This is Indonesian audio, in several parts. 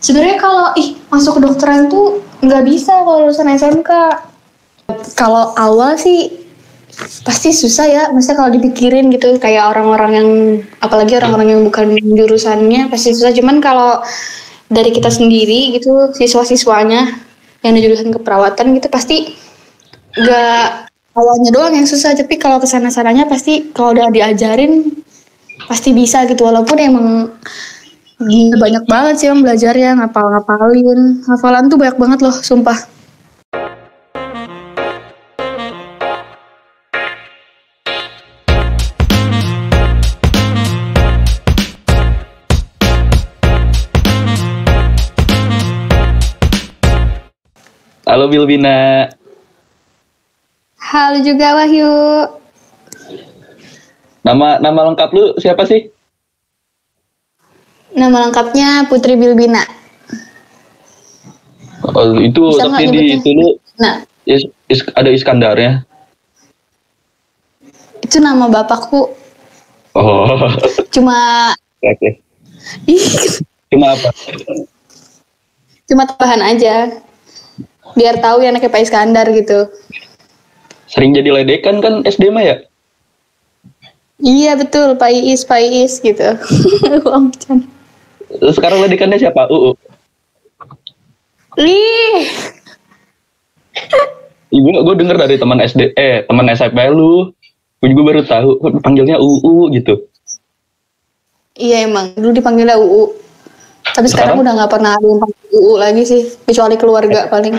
Sebenarnya kalau masuk kedokteran tuh nggak bisa kalau lulusan SMK. Kalau awal sih pasti susah ya, maksudnya kalau dipikirin gitu kayak orang-orang yang, apalagi orang-orang yang bukan jurusannya pasti susah. Cuman kalau dari kita sendiri gitu, siswa-siswanya yang di jurusan keperawatan gitu pasti nggak awalnya doang yang susah, tapi kalau kesana-sananya pasti kalau udah diajarin pasti bisa gitu, walaupun emang gila, banyak banget sih yang belajarnya, ngapalin. Hafalan tuh banyak banget loh, sumpah. Halo Bilbina. Halo juga Wahyu. Nama lengkap lu siapa sih? Nama lengkapnya Putri Bilbina. Oh, itu Bisa tapi nggak di nyebutnya? itu lu Nah, ada Iskandarnya. itu nama bapakku. Oh, Cuma oke. ih, Cuma apa? cuma tambahan aja. Biar tahu ya anaknya Pak Iskandar gitu. Sering jadi ledekan kan SD mah ya? Iya betul, Pak Iis gitu. Uang bercanda. Terus sekarang ledekannya siapa? Ih, Ibu gue denger dari teman SD, teman SMP lu. Gue juga baru tahu panggilnya gitu. iya emang dulu dipanggilnya UU. Tapi sekarang udah nggak pernah ada yang panggil UU lagi sih, kecuali keluarga paling.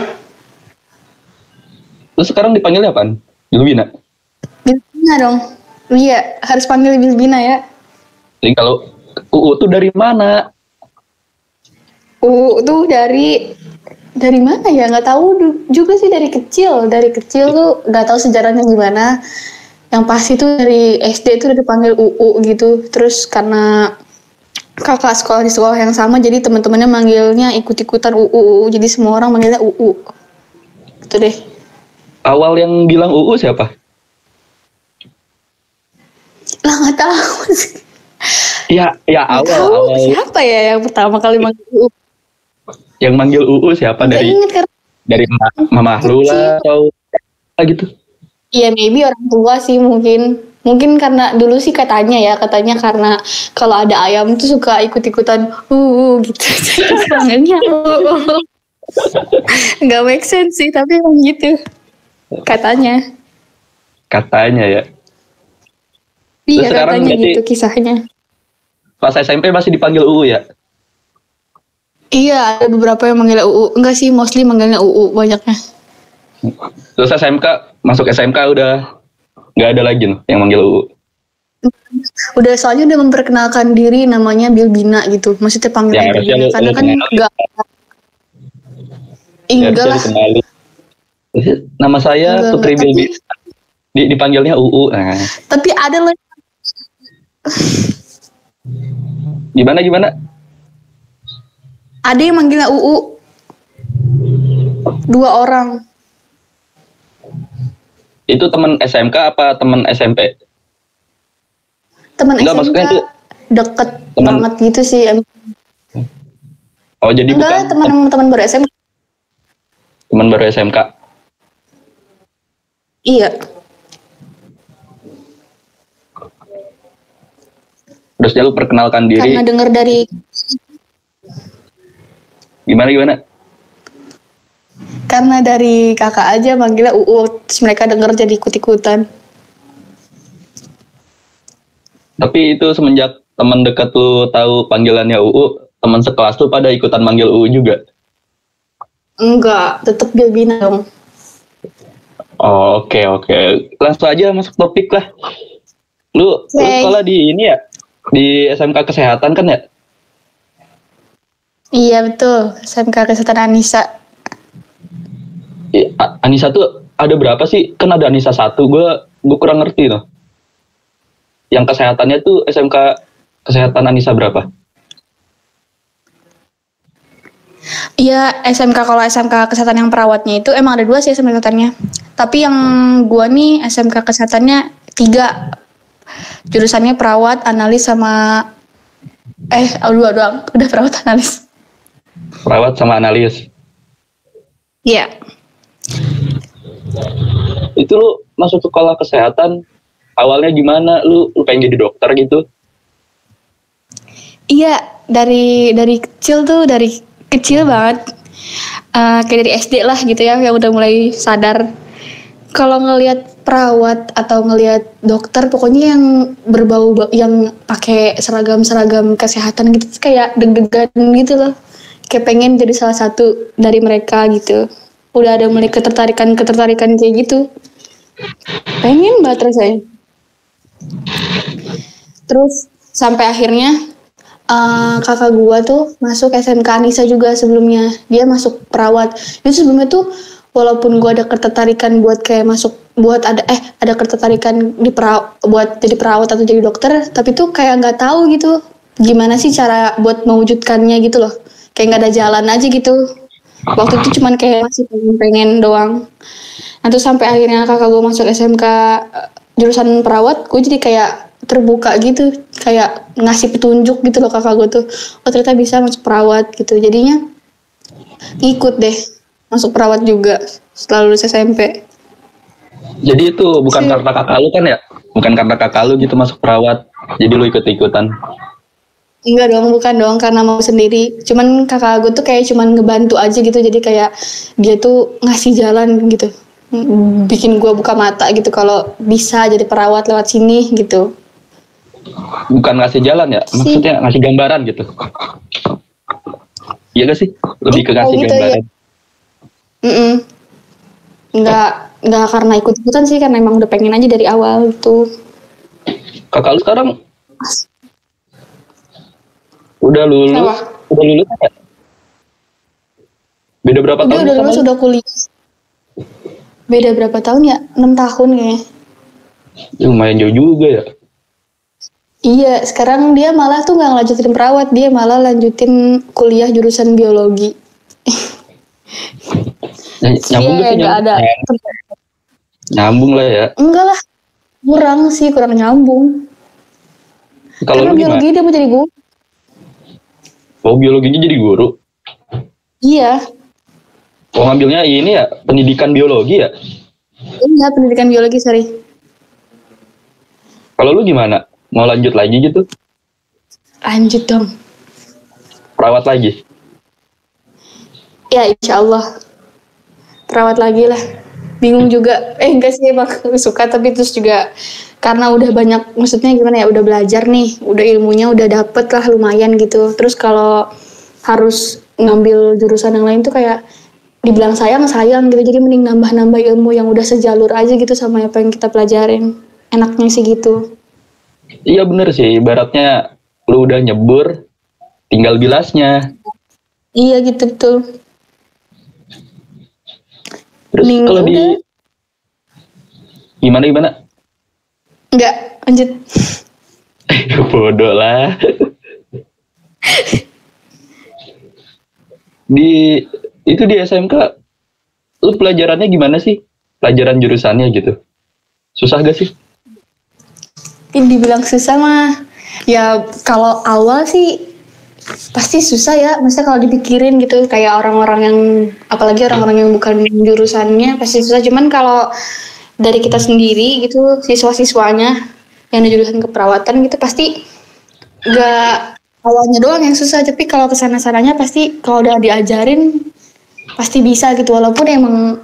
Terus sekarang dipanggilnya apaan? Bilbina. Bilbina dong. Iya, harus panggil Bilbina ya. Jadi kalau tuh dari mana? UU tuh dari mana ya? Nggak tahu juga sih, dari kecil. Dari kecil tuh nggak tahu sejarahnya gimana. Yang pasti tuh dari SD tuh udah dipanggil UU gitu. Terus karena kakak sekolah di sekolah yang sama, jadi teman-temannya manggilnya ikut-ikutan UU. Jadi semua orang manggilnya UU. Gitu deh. Awal yang bilang siapa? Lah nggak tahu sih. Ya Nggak tahu awal siapa ya yang pertama kali manggil UU. yang manggil siapa? Nggak inget karena dari mamah lu lah atau gitu? iya, maybe orang tua sih mungkin. Mungkin karena dulu sih katanya karena kalau ada ayam tuh suka ikut-ikutan gitu. Jadi panggilnya nggak make sense sih, tapi emang gitu. Katanya ya. iya, sekarang katanya berarti gitu kisahnya. pas SMP masih dipanggil ya? Iya, ada beberapa yang manggil UU. Enggak sih, mostly manggilnya UU banyaknya. Terus masuk SMK udah nggak ada lagi yang manggil Udah, soalnya udah memperkenalkan diri namanya Bilbina gitu. Maksudnya panggilan Bilbina karena kan enggak enggak lah. Nama saya Enggak, Putri tapi, Bilbina. Dipanggilnya Nah. Tapi ada loh. Gimana? Ada yang manggilnya UU. 2 orang. Itu teman SMK apa teman SMP? Teman Enggak, SMK maksudnya itu deket banget gitu sih. Oh, jadi enggak, bukan teman baru SMK. teman baru SMK. Iya. Terus dia lu perkenalkan diri. Karena dengar dari Gimana? Karena dari kakak aja manggilnya UU, terus mereka denger jadi ikut-ikutan. Tapi itu semenjak teman dekat lu tahu panggilannya teman sekelas tuh pada ikutan manggil juga? Enggak, tetep Bilbina dong. Oh, oke. Langsung aja masuk topik lah. Lu sekolah di ini ya? Di SMK Kesehatan kan ya? Iya betul, SMK Kesehatan Anissa. Anissa tuh ada berapa sih? Kan ada Anissa 1, gue kurang ngerti tuh. Yang kesehatannya tuh SMK Kesehatan Anissa berapa? Iya, kalau SMK Kesehatan yang perawatnya itu emang ada 2 sih SMK kesehatannya. Tapi yang gua nih SMK Kesehatannya 3. Jurusannya perawat, analis sama 2 doang. Udah perawat, analis. Perawat sama analis. Iya. Itu lu masuk sekolah kesehatan awalnya gimana? Lu pengen jadi dokter gitu? Iya, dari kecil tuh, dari kecil banget. Kayak dari SD lah gitu ya, yang udah mulai sadar kalau ngelihat perawat atau ngelihat dokter, pokoknya yang berbau yang pakai seragam kesehatan gitu tuh kayak deg-degan gitu loh. Kayak pengen jadi salah satu dari mereka gitu. Udah ada mulai ketertarikan kayak gitu. Pengen banget rasanya. Terus sampai akhirnya kakak gua tuh masuk SMK Anissa juga sebelumnya. Dia masuk perawat. Itu sebelumnya tuh walaupun gua ada ketertarikan buat kayak masuk buat ada ketertarikan buat jadi perawat atau jadi dokter, tapi tuh kayak nggak tahu gitu gimana sih cara buat mewujudkannya gitu loh. Kayak nggak ada jalan aja gitu. Waktu itu cuman kayak masih pengen doang. Nah terus sampai akhirnya kakak gue masuk SMK jurusan perawat, gue jadi kayak terbuka gitu, kayak ngasih petunjuk gitu loh kakak gue tuh, oh ternyata bisa masuk perawat gitu, jadinya ikut deh masuk perawat juga setelah lulus SMP. Jadi itu bukan karena kakak lu kan ya? Bukan karena kakak lu gitu masuk perawat, jadi lu ikut-ikutan? Enggak dong, bukan dong, karena mau sendiri. Cuman kakak gue tuh kayak cuman ngebantu aja gitu, jadi kayak dia tuh ngasih jalan gitu, bikin gue buka mata gitu kalau bisa jadi perawat lewat sini gitu. Bukan ngasih jalan ya? Maksudnya ngasih gambaran gitu? Iya gak sih? Lebih ke ngasih gitu, gambaran. Ya. Nggak karena ikut-ikutan sih, karena emang udah pengen aja dari awal gitu. Kakak lu sekarang udah lulus? Apa? Udah lulus ya? Beda berapa tahun? Udah lulus, udah kuliah. Beda berapa tahun ya? 6 tahun kayaknya. Ya, lumayan jauh juga ya. Iya, sekarang dia malah tuh nggak ngelanjutin perawat, dia malah lanjutin kuliah jurusan biologi. Nyambung gak sih? Nyambung lah ya. Enggak lah, kurang nyambung. Karena biologi dia mau jadi guru. Oh, biologinya jadi guru? Iya. Oh, ngambilnya ini ya, pendidikan biologi ya? Iya, pendidikan biologi, sorry. Kalau lu gimana? Mau lanjut lagi gitu? Lanjut dong. Perawat lagi? Ya, insya Allah. Perawat lagi lah. Bingung juga. Enggak sih, emang suka, tapi terus juga karena udah banyak, maksudnya gimana ya, udah belajar nih, udah ilmunya udah dapet lah lumayan gitu. Terus kalau harus ngambil jurusan yang lain tuh kayak dibilang sayang gitu, jadi mending nambah ilmu yang udah sejalur aja gitu sama apa yang kita pelajarin. Enaknya sih gitu. Iya bener sih, ibaratnya lu udah nyebur, tinggal bilasnya. Iya gitu, betul. Terus kalau di gimana? Enggak, lanjut. Bodoh lah. Di SMK lu pelajarannya gimana sih? Pelajaran jurusannya gitu. Susah gak sih? Dibilang susah mah, ya kalau awal sih pasti susah ya. Maksudnya kalau dipikirin gitu, kayak orang-orang yang, apalagi orang-orang yang bukan jurusannya pasti susah. Cuman kalau dari kita sendiri gitu, siswa-siswanya yang di jurusan keperawatan gitu, pasti gak awalnya doang yang susah, tapi kalau kesana-sananya pasti kalau udah diajarin pasti bisa gitu. Walaupun emang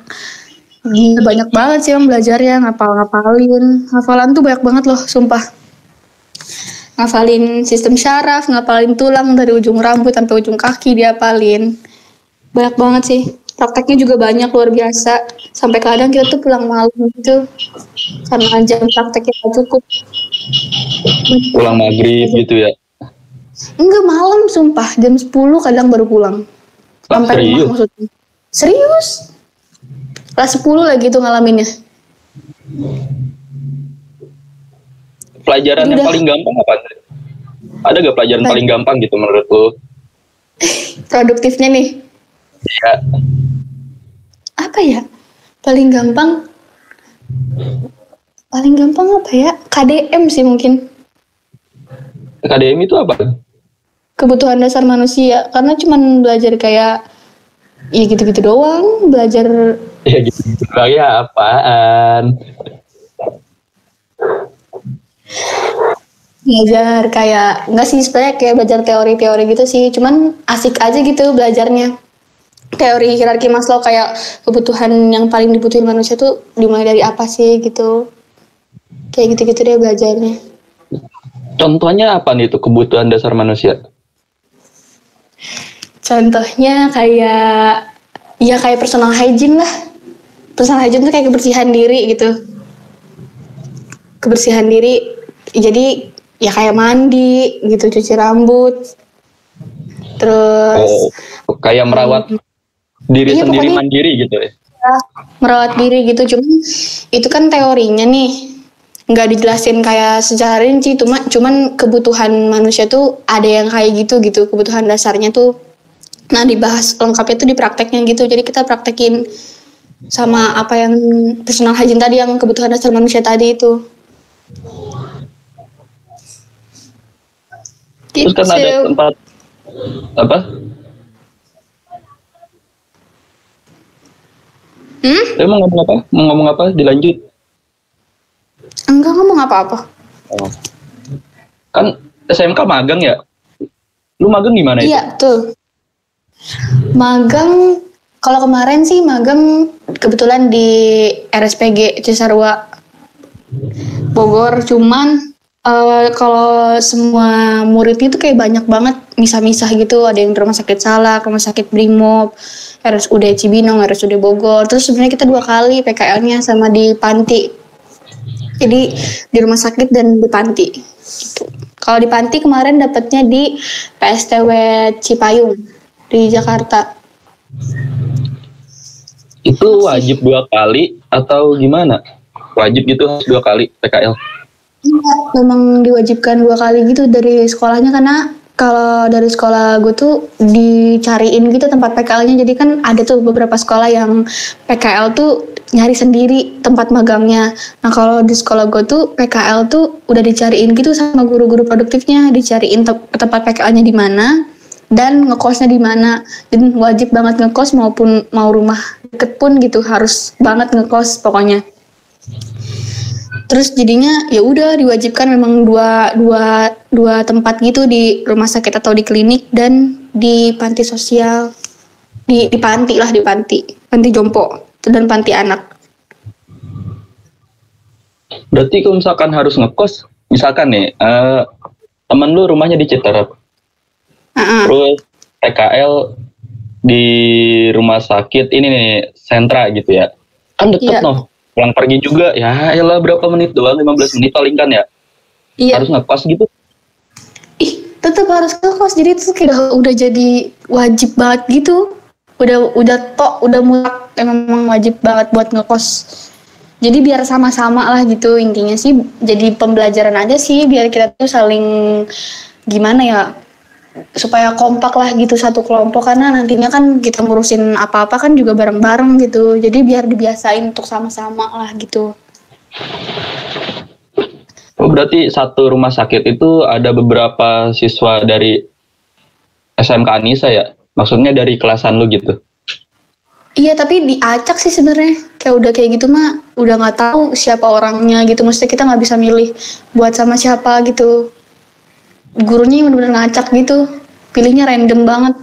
banyak banget sih yang belajarnya, hafalan tuh banyak banget loh, sumpah. Ngafalin sistem syaraf, ngafalin tulang dari ujung rambut sampai ujung kaki dihafalin. Banyak banget sih. Prakteknya juga banyak, luar biasa. Sampai kadang kita tuh pulang malam gitu karena jam prakteknya gak cukup. Pulang maghrib gitu ya? Enggak, malam sumpah, jam 10 kadang baru pulang. Sampai rumah maksudnya. Serius? Kelas 10 lagi tuh ngalaminnya. Pelajaran yang paling gampang apa? Ada gak pelajaran paling gampang gitu menurut lo? Produktifnya nih? Iya. Apa ya? Paling gampang apa ya? KDM sih mungkin. KDM itu apa? kebutuhan dasar manusia, karena cuman belajar kayak ya gitu-gitu doang, belajar Ya gitu ya apaan? belajar kayak enggak sih, sebenarnya kayak belajar teori-teori gitu sih, cuman asik aja gitu belajarnya. Teori hierarki Maslow, kayak kebutuhan yang paling dibutuhin manusia tuh dimulai dari apa sih gitu. Kayak gitu-gitu deh belajarnya. Contohnya apa nih itu kebutuhan dasar manusia? Contohnya kayak ya kayak personal hygiene lah. Personal hygiene tuh kayak kebersihan diri gitu. Kebersihan diri, jadi ya kayak mandi gitu, cuci rambut. Terus kayak merawat diri iya, sendiri pokoknya mandiri gitu ya. merawat diri gitu. Cuman itu kan teorinya nih, nggak dijelasin kayak secara rinci. Cuman kebutuhan manusia tuh ada yang kayak gitu kebutuhan dasarnya tuh. Nah, dibahas lengkapnya tuh di prakteknya gitu. Jadi kita praktekin sama apa yang personal hygiene tadi, yang kebutuhan dasar manusia tadi itu. Terus kan ada tempat apa? Mau ngomong apa? Mau ngomong apa? Dilanjut. Enggak ngomong apa-apa. Oh. Kan SMK magang ya? Lu magang di mana itu? Iya, betul. Magang, kalau kemarin sih magang kebetulan di RSPG Cisarua Bogor. Cuman kalau semua murid itu kayak banyak banget misah-misah gitu. Ada yang di Rumah Sakit Salak, Rumah Sakit Brimob, RSUD Cibinong, RSUD Bogor. Terus sebenarnya kita 2 kali PKL-nya sama di panti. Jadi di rumah sakit dan di panti. Gitu. Kalau di panti kemarin dapatnya di PSTW Cipayung di Jakarta. Itu wajib 2 kali atau gimana? Wajib gitu harus 2 kali PKL? Iya, memang diwajibkan 2 kali gitu dari sekolahnya, karena kalau dari sekolah gue tuh dicariin gitu tempat PKL-nya. Jadi kan ada tuh beberapa sekolah yang PKL tuh nyari sendiri tempat magangnya. Nah, kalau di sekolah gue tuh PKL tuh udah dicariin gitu sama guru-guru produktifnya, dicariin tempat PKL-nya di mana dan ngekosnya di mana. Dan wajib banget ngekos, maupun mau rumah deket pun gitu, harus banget ngekos pokoknya. Terus jadinya ya udah diwajibkan memang dua tempat gitu, di rumah sakit atau di klinik dan di panti sosial. Di panti lah, di panti jompo dan panti anak. Berarti kalau misalkan harus ngekos, misalkan nih temen lu rumahnya di Citerep, terus PKL di rumah sakit ini nih sentra gitu ya, kan deket noh, pulang pergi juga ya elah berapa menit doang, 15 menit paling kan ya. Harus ngekos gitu. Tetap harus ngekos, jadi itu kayak udah jadi wajib banget gitu. Udah mutlak, emang wajib banget buat ngekos. Jadi biar sama-sama lah gitu, intinya sih jadi pembelajaran aja sih, biar kita tuh saling gimana ya, supaya kompak lah gitu satu kelompok, karena nantinya kan kita ngurusin apa-apa kan juga bareng-bareng gitu. Jadi biar dibiasain untuk sama-sama lah gitu. Oh, berarti satu rumah sakit itu ada beberapa siswa dari SMK Anissa ya? Maksudnya dari kelasan lu gitu? Iya, tapi diacak sih sebenarnya. Kayak udah kayak gitu mah udah nggak tahu siapa orangnya gitu. Maksudnya kita nggak bisa milih buat sama siapa gitu. Gurunya bener-bener ngacak gitu. Pilihnya random banget.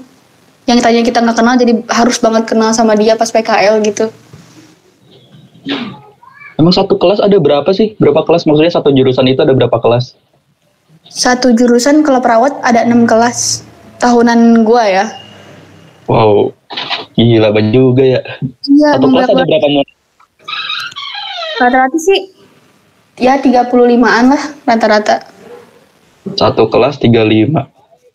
Yang tadinya kita nggak kenal jadi harus banget kenal sama dia pas PKL gitu. Emang satu kelas ada berapa sih? Berapa kelas? Maksudnya satu jurusan itu ada berapa kelas? Satu jurusan kalau perawat ada 6 kelas. Tahunan gua ya. Wow, gila banyak juga ya. Iya, satu kelas ada berapa murid? Rata-rata sih ya 35-an lah rata-rata. Satu kelas 35.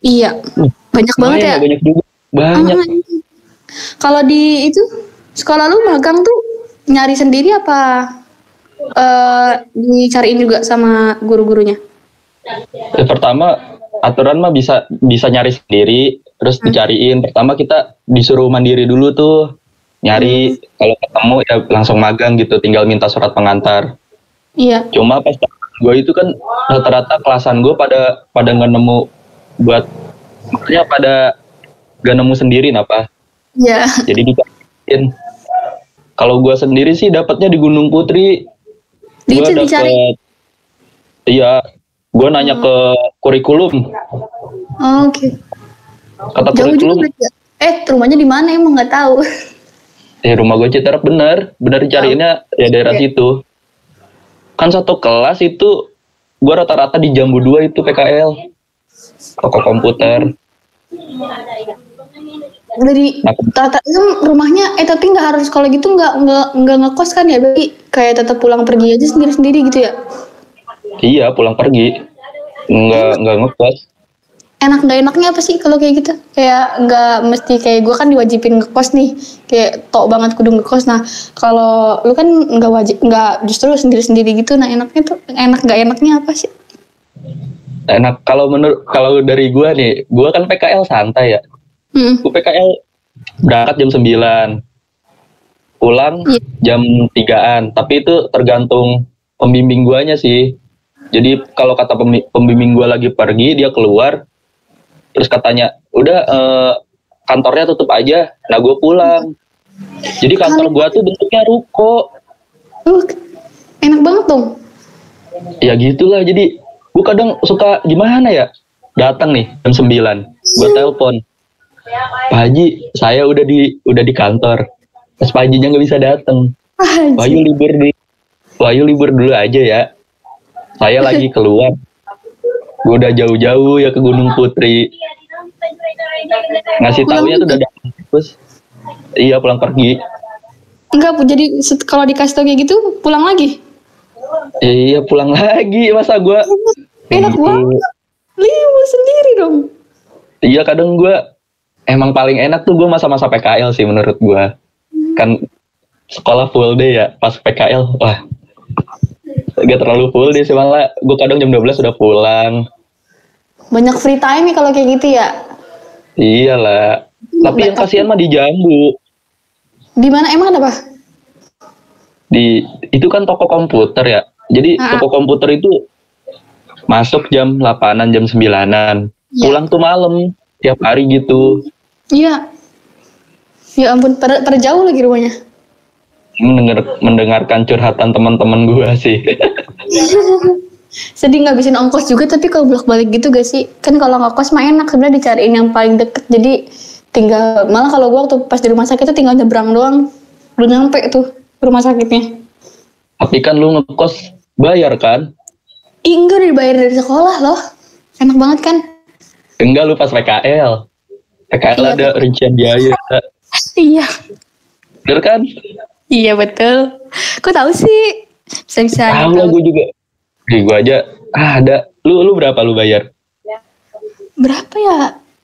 Iya, banyak banget ya. Banyak juga, banyak. Kalau di itu sekolah lu magang tuh nyari sendiri apa dicariin juga sama guru-gurunya? Pertama aturan mah bisa nyari sendiri, terus dicariin. Pertama kita disuruh mandiri dulu tuh, nyari. Kalau ketemu ya langsung magang gitu, tinggal minta surat pengantar. Iya. Cuma pas gue itu kan rata-rata kelasan gue pada nggak nemu buat makanya pada gak nemu sendiri apa. Iya. Jadi dikasihin. Kalau gue sendiri sih dapatnya di Gunung Putri. Gue dapet, iya, gue nanya ke kurikulum. Oh, oke. Kata jauh kurikulum. Juga. Rumahnya di mana emang nggak tahu. Rumah gue Citerap bener dicariinnya ya daerah situ. Kan satu kelas itu gue rata-rata di Jambu 2 itu PKL, toko komputer. Dari tata rumahnya tapi nggak harus kalau gitu nggak ngekos kan ya, berarti kayak tetap pulang pergi aja sendiri gitu ya? Iya, pulang pergi, nggak ngekos. Nggak enaknya apa sih kalau kayak gitu? Kayak nggak mesti kayak gue kan diwajibin ngekos nih, kayak tok banget kudu ngekos. Nah kalau lu kan nggak justru sendiri gitu. Nah enaknya tuh nggak enaknya apa sih? Enak kalau dari gue nih, gue kan PKL santai ya. Gue PKL berangkat jam 9, pulang jam 3-an. Tapi itu tergantung pembimbing guanya sih. Jadi kalau kata pembimbing gua lagi pergi, dia keluar, terus katanya udah kantornya tutup aja. Nah gue pulang. Jadi kantor gua tuh bentuknya ruko. Enak banget dong. Ya gitulah. Jadi gue kadang suka gimana ya, datang nih jam 9, gue telepon, Pak Haji, saya udah di kantor. Pas Pak Hajinya nggak bisa datang. Wahyu libur dulu aja ya. Saya lagi keluar. Gue udah jauh-jauh ya ke Gunung Putri. Ngasih taunya tuh udah datang terus. Iya, pulang pergi. Enggak, jadi kalau dikasih tau kayak gitu pulang lagi. Iya, pulang lagi. Masa gue enak banget. Libur sendiri dong. Iya, kadang gue emang paling enak tuh gue masa-masa PKL sih menurut gue. Kan sekolah full day ya, pas PKL wah gak terlalu full day sih, malah gue kadang jam 12 udah pulang. Banyak free time nih kalau kayak gitu ya. Iyalah. Tapi yang kasihan mah di Jambu. Di mana emang ada apa? Itu kan toko komputer ya. Jadi toko komputer itu masuk jam 8-an, jam 9-an. Pulang tuh malam tiap hari gitu. Iya. Ya ampun, pada jauh lagi rumahnya. Mendengarkan curhatan teman-teman gue sih. Sedih ngabisin ongkos juga, tapi kalau bolak-balik gitu gak sih? Kan kalau ngekos mah enak sebenarnya dicariin yang paling deket. Jadi tinggal, malah kalau gue waktu pas di rumah sakit tuh tinggal nyebrang doang. Udah nyampe tuh rumah sakitnya. Tapi kan lu ngekos bayar kan? Enggak, dibayar dari sekolah loh. Enak banget kan? Enggak, lu pas PKL. PKL iya, ada rincian biaya. Iya. Bener kan? Iya betul. Kok tahu sih? Bisa-bisa. Tahu lah gue juga. Gue aja ada. Lu berapa lu bayar? Berapa ya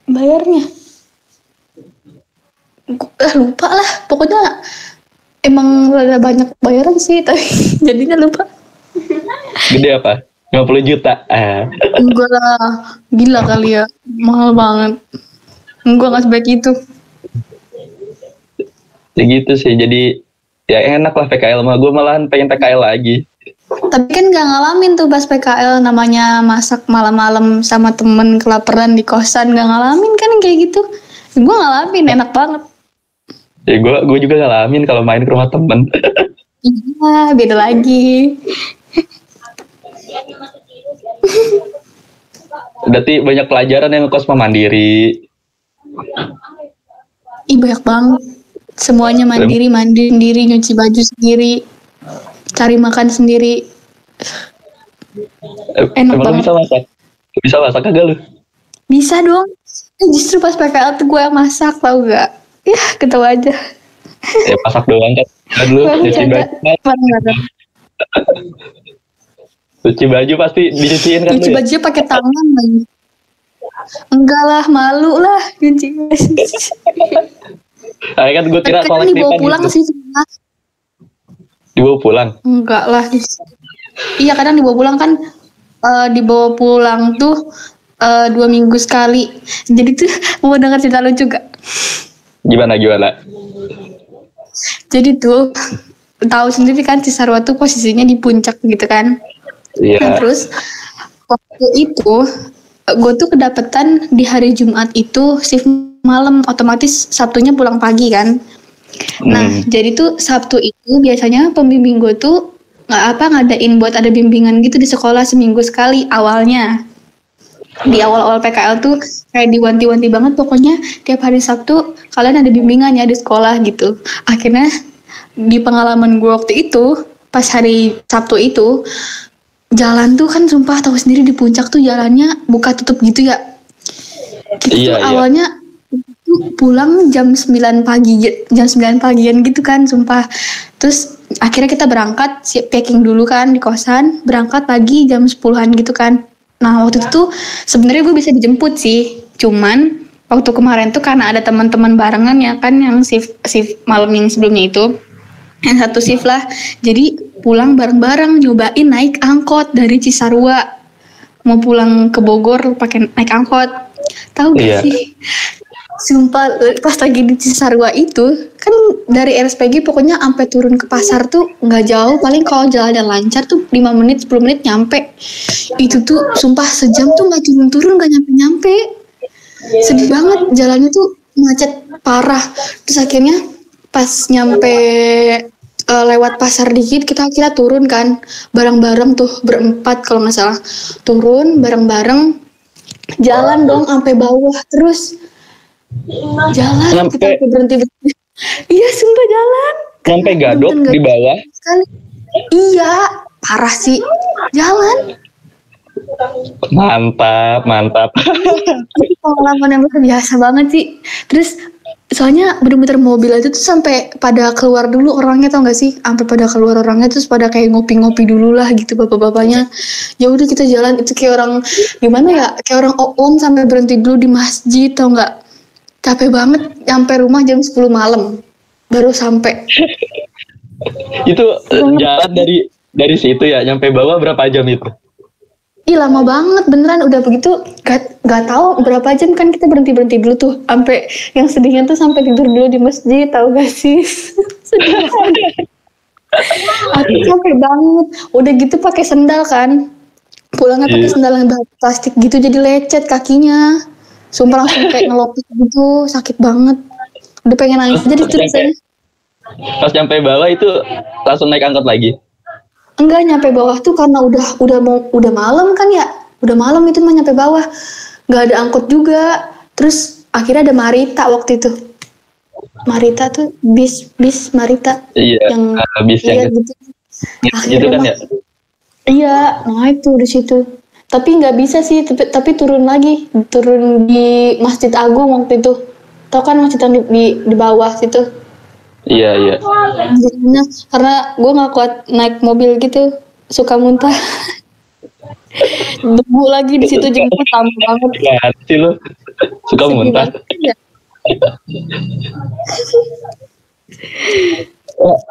bayarnya? Lupa lah. Pokoknya emang ada banyak bayaran sih, tapi jadinya lupa. Gede apa? 50 juta. Enggak lah. Gila kali ya. Mahal banget. Enggak, gak sebaik itu. Ya gitu sih. Jadi ya enak lah PKL mah. Gue malahan pengen PKL lagi. Tapi kan gak ngalamin tuh pas PKL namanya masak malam-malam sama temen kelaparan di kosan. Gak ngalamin kan kayak gitu. Gue ngalamin, enak banget. Ya gue juga ngalamin kalau main ke rumah temen. Iya, beda lagi. Berarti banyak pelajaran yang ngekos mandiri. Ih, banyak banget. Semuanya mandiri sendiri, nyuci baju sendiri, cari makan sendiri. Enak banget. Bisa masak kagak lu? Bisa dong. Justru pas PKL tuh gue yang masak, tau gak? Ya, ketawa aja. Ya masak doang kan. Dulu nyuci baju. Cuci baju pasti dicuciin kan. Cuci baju pakai tangan lagi. Enggak lah, malu lah cuci baju. Kan gue kira kolektif dibawa pulang gitu. Sih sebenernya. Dibawa pulang? Enggak lah. Iya, kadang dibawa pulang kan. Dibawa pulang tuh 2 minggu sekali. Jadi tuh mau denger cerita lu juga. Gimana? Jadi tuh tahu sendiri kan Cisarua tuh posisinya di puncak gitu kan. Iya. Nah, terus waktu itu gue tuh kedapetan di hari Jumat itu shift malam, otomatis Sabtunya pulang pagi kan. Nah, jadi tuh Sabtu itu biasanya pembimbing gue tuh ngadain buat ada bimbingan gitu di sekolah seminggu sekali awalnya. Di awal-awal PKL tuh kayak diwanti-wanti banget, pokoknya tiap hari Sabtu kalian ada bimbingan ya di sekolah gitu. Akhirnya di pengalaman gue waktu itu, pas hari Sabtu itu, jalan tuh kan sumpah tahu sendiri di puncak tuh jalannya buka tutup gitu ya. Gitu awalnya pulang jam 9 pagi, jam 9 pagian gitu kan sumpah. Terus akhirnya kita berangkat, packing dulu kan di kosan, berangkat pagi jam 10-an gitu kan. Nah waktu itu sebenarnya gue bisa dijemput sih, cuman waktu kemarin tuh karena ada teman-teman barengan ya kan yang shift malam yang sebelumnya itu, yang satu shift lah, jadi pulang bareng-bareng, nyobain naik angkot dari Cisarua mau pulang ke Bogor pakai naik angkot. Tahu gak sih, sumpah pas lagi di Cisarua itu kan dari RSPG pokoknya sampai turun ke pasar tuh nggak jauh, paling kalau jalan lancar tuh 5 menit 10 menit nyampe. Itu tuh sumpah sejam tuh nggak turun-turun, nggak nyampe-nyampe, sedih banget, jalannya tuh macet parah. Terus akhirnya pas nyampe lewat pasar dikit kita turun kan bareng-bareng tuh berempat kalau nggak salah, turun bareng-bareng, jalan dong sampai bawah, terus jalan nyampe, kita berhenti iya sumpah jalan sampai Gadok di bawah sekali. Iya parah sih, jalan mantap pengalaman yang luar biasa banget sih. Terus soalnya bener-bener mobil itu tuh sampai pada keluar dulu orangnya, tau gak sih, sampai pada keluar orangnya, terus pada kayak ngopi-ngopi dulu lah gitu bapak-bapaknya. Ya udah kita jalan, itu kayak orang gimana ya, kayak orang om sampai berhenti dulu di masjid, tau gak, capek banget. Sampai rumah jam 10 malam baru sampai. Itu jalan dari situ ya nyampe bawah berapa jam itu? Ih lama banget beneran, udah begitu gak tahu berapa jam kan, kita berhenti dulu tuh, sampai yang sedihnya tuh sampai tidur dulu di masjid, tahu gak sih? Sedih banget. Aku capek banget, udah gitu pakai sendal kan, pulangnya pakai sendal yang plastik gitu, jadi lecet kakinya, sumpah langsung kayak ngelopet gitu, sakit banget, udah pengen nangis aja gitu rasanya. Pas nyampe bawah itu langsung naik angkot lagi? Enggak, nyampe bawah tuh karena udah malam kan ya, udah malam itu mah nyampe bawah, nggak ada angkot juga. Terus akhirnya ada Marita waktu itu, Marita tuh bis Marita, yang bis yang gitu. Gitu kan ya? Iya, nah itu di situ. Tapi nggak bisa sih, tapi turun di Masjid Agung waktu itu. Tau kan masjid yang di bawah situ? Iya. Karena gue nggak kuat naik mobil gitu, suka muntah. Debu lagi di situ jemput lama banget. Ya sih lo, suka muntah. Ya.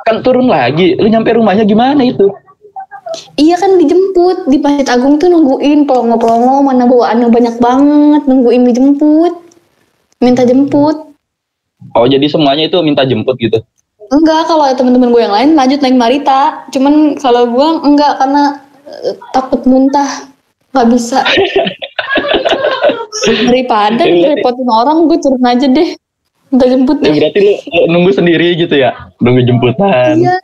Kan turun lagi, lu nyampe rumahnya gimana itu? Iya kan dijemput di Masjid Agung tuh, nungguin pelongo mana bawaannya banyak banget, nungguin dijemput, minta jemput. Oh jadi semuanya itu minta jemput gitu? Enggak, kalau teman-teman gue yang lain lanjut naik Marita, cuman kalau gue enggak karena takut muntah, nggak bisa. Daripada repotin orang, gue turun aja deh, minta jemput deh. Berarti lu nunggu sendiri gitu ya, nunggu jemputan? Iya,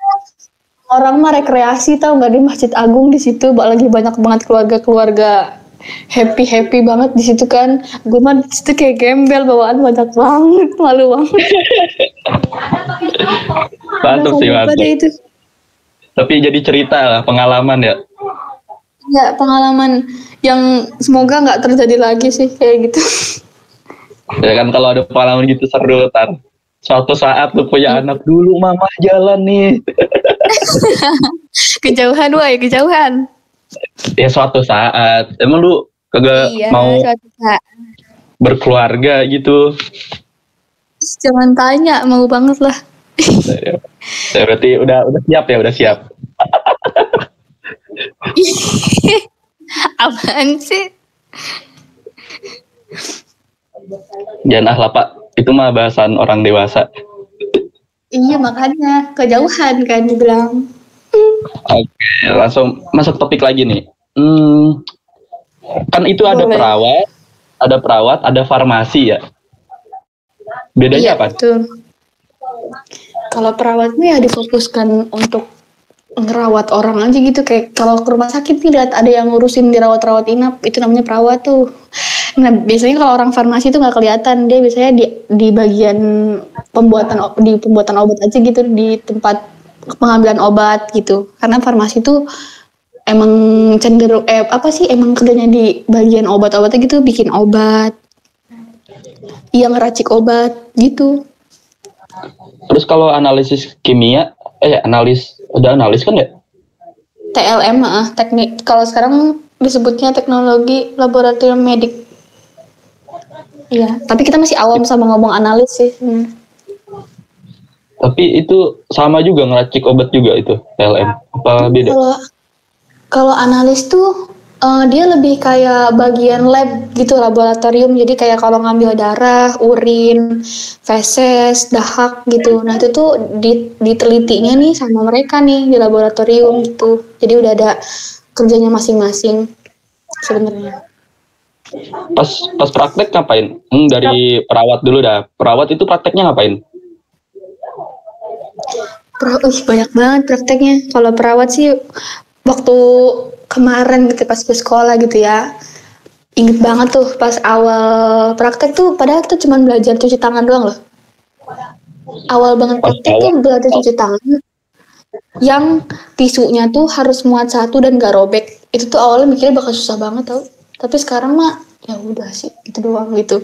orang mah rekreasi tau nggak, di Masjid Agung di situ lagi banyak banget keluarga happy banget di situ kan. Gue mah di situ kayak gembel, bawaan banyak banget, malu banget. Mantap sih, mantap. Itu. Tapi jadi cerita lah, pengalaman ya. Ya pengalaman yang semoga nggak terjadi lagi sih kayak gitu. Ya kan kalau ada pengalaman gitu seru, tar. Suatu saat lu punya anak, dulu mama jalan nih. Kejauhan. Ya suatu saat, emang lu kagak mau berkeluarga gitu? Jangan tanya, mau banget lah. Ya, berarti udah siap. Apaan sih? Jangan lah Pak, itu mah bahasan orang dewasa. Iya makanya kejauhan kan dibilang. Oke, langsung masuk topik lagi nih. Kan itu ada perawat, ada farmasi ya. Bedanya iya, apa? Betul. Kalau perawatnya ya difokuskan untuk ngerawat orang aja gitu, kayak kalau ke rumah sakit nih lihat ada yang ngurusin dirawat-rawat inap, itu namanya perawat tuh. Nah biasanya kalau orang farmasi itu nggak kelihatan, dia biasanya di bagian pembuatan obat aja gitu, di tempat pengambilan obat gitu, karena farmasi tuh emang cenderung emang kerjanya di bagian obat-obatnya gitu, bikin obat, yang ngeracik obat gitu. Terus kalau analisis kimia, analis kan ya? TLM teknik, kalau sekarang disebutnya teknologi laboratorium medik. Iya, tapi kita masih awam sama ngomong analis sih. Tapi itu sama juga ngeracik obat juga itu TLM, apa beda? Kalau analis tuh dia lebih kayak bagian lab gitu, laboratorium. Jadi kayak kalau ngambil darah, urin, feses, dahak gitu. Nah itu tuh ditelitinya nih sama mereka nih di laboratorium gitu. Jadi udah ada kerjanya masing-masing sebenarnya. Pas praktek ngapain? Dari perawat dulu dah. Perawat itu prakteknya ngapain? Banyak banget prakteknya. Kalau perawat sih waktu kemarin gitu pas gue sekolah gitu ya, inget banget tuh pas awal praktek tuh, padahal tuh cuma belajar cuci tangan doang loh. Awal banget praktek tuh belajar cuci tangan, yang tisunya tuh harus muat satu dan gak robek. Itu tuh awalnya mikirnya bakal susah banget tau, tapi sekarang mah ya udah sih itu doang gitu.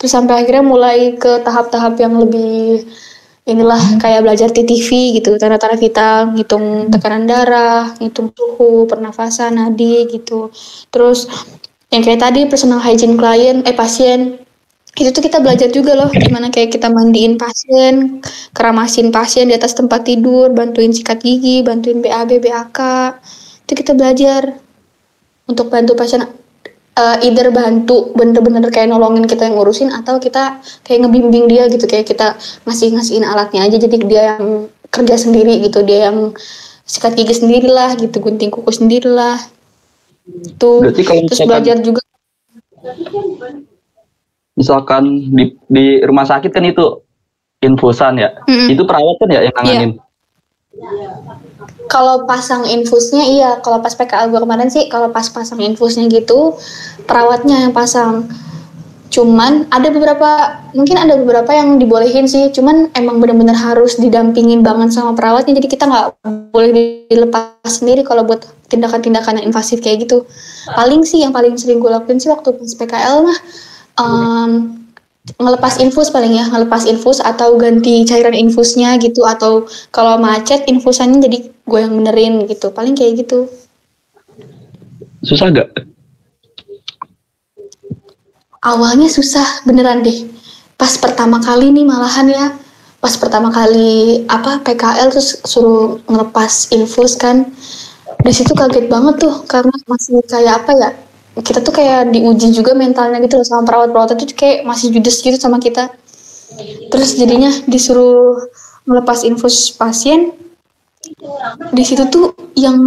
Terus sampai akhirnya mulai ke tahap-tahap yang lebih kayak belajar TTV gitu, tanda-tanda vital, ngitung tekanan darah, ngitung suhu, pernafasan, nadi gitu. Terus yang kayak tadi personal hygiene pasien, itu tuh kita belajar juga loh gimana kayak kita mandiin pasien, keramasin pasien di atas tempat tidur, bantuin sikat gigi, bantuin BAB, BAK. Itu kita belajar untuk bantu pasien, either bantu bener-bener kayak nolongin kita yang ngurusin, atau kita kayak ngebimbing dia gitu, kayak kita ngasihin alatnya aja, jadi dia yang kerja sendiri gitu, dia yang sikat gigi sendirilah gitu, gunting kuku sendirilah tuh. Terus belajar juga misalkan di rumah sakit kan itu infusan ya, itu perawat kan ya yang nanganin. Kalau pasang infusnya iya, kalau pas PKL gue kemarin sih, kalau pas pasang infusnya gitu perawatnya yang pasang. Cuman mungkin ada beberapa yang dibolehin sih, cuman emang benar-benar harus didampingin banget sama perawatnya, jadi kita nggak boleh dilepas sendiri kalau buat tindakan-tindakan yang invasif kayak gitu. Paling sih yang paling sering gue lakuin sih waktu pas PKL mah ngelepas infus atau ganti cairan infusnya gitu, atau kalau macet infusannya jadi gue yang benerin gitu, paling kayak gitu. Susah gak? Awalnya susah beneran deh, pas pertama kali nih malahan ya, pas pertama kali PKL terus suruh ngelepas infus kan, di situ kaget banget tuh, karena masih kayak kita tuh kayak diuji juga mentalnya gitu loh sama perawat-perawat itu, kayak masih judes gitu sama kita. Terus jadinya disuruh ngelepas infus pasien, di situ tuh yang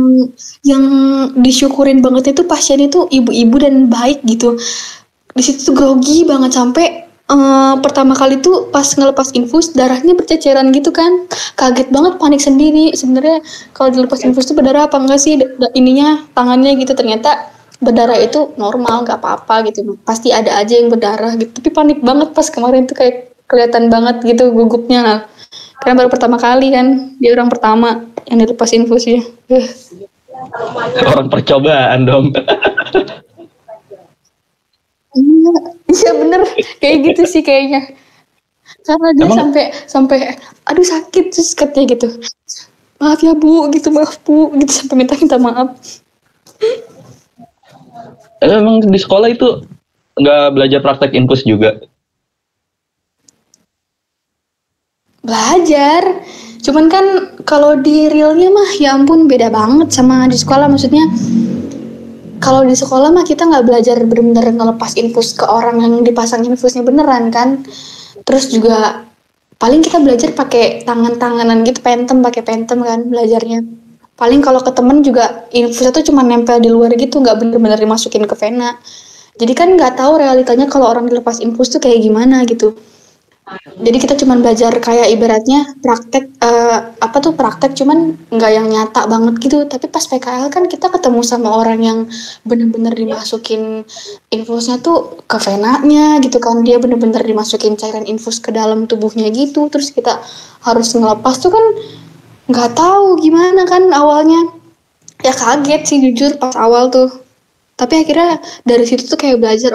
disyukurin banget itu pasien itu ibu-ibu dan baik gitu. Di situ tuh grogi banget sampai pertama kali tuh pas ngelepas infus darahnya berceceran gitu kan, kaget banget, panik sendiri. Sebenarnya kalau dilepas infus tuh berdarah apa enggak sih tangannya gitu, ternyata berdarah itu normal, nggak apa-apa gitu, pasti ada aja yang berdarah gitu. Tapi panik banget pas kemarin tuh, kayak kelihatan banget gitu gugupnya, karena baru pertama kali kan, dia orang pertama yang dilepas infusnya. Orang percobaan dong. Iya bener, kayak gitu sih kayaknya, karena dia sampai aduh sakit, terus katanya gitu, maaf ya bu gitu, sampai minta maaf. Emang di sekolah itu nggak belajar praktek infus juga? Belajar, cuman kan kalau di realnya mah ya ampun beda banget sama di sekolah. Maksudnya kalau di sekolah mah kita nggak belajar benar-benar ngelepas infus ke orang yang dipasang infusnya beneran kan. Terus juga paling kita belajar pakai tangan-tanganan gitu, pakai pentem kan belajarnya. Paling kalau ke temen juga infusnya tuh cuma nempel di luar gitu, nggak bener-bener dimasukin ke vena. Jadi kan nggak tahu realitanya kalau orang dilepas infus tuh kayak gimana gitu. Jadi kita cuma belajar kayak ibaratnya praktek praktek cuman nggak yang nyata banget gitu. Tapi pas PKL kan kita ketemu sama orang yang bener-bener dimasukin infusnya tuh ke venanya gitu kan. Dia bener-bener dimasukin cairan infus ke dalam tubuhnya gitu. Terus kita harus ngelepas tuh kan nggak tahu gimana kan awalnya. Ya kaget sih jujur pas awal tuh. Tapi akhirnya dari situ tuh kayak belajar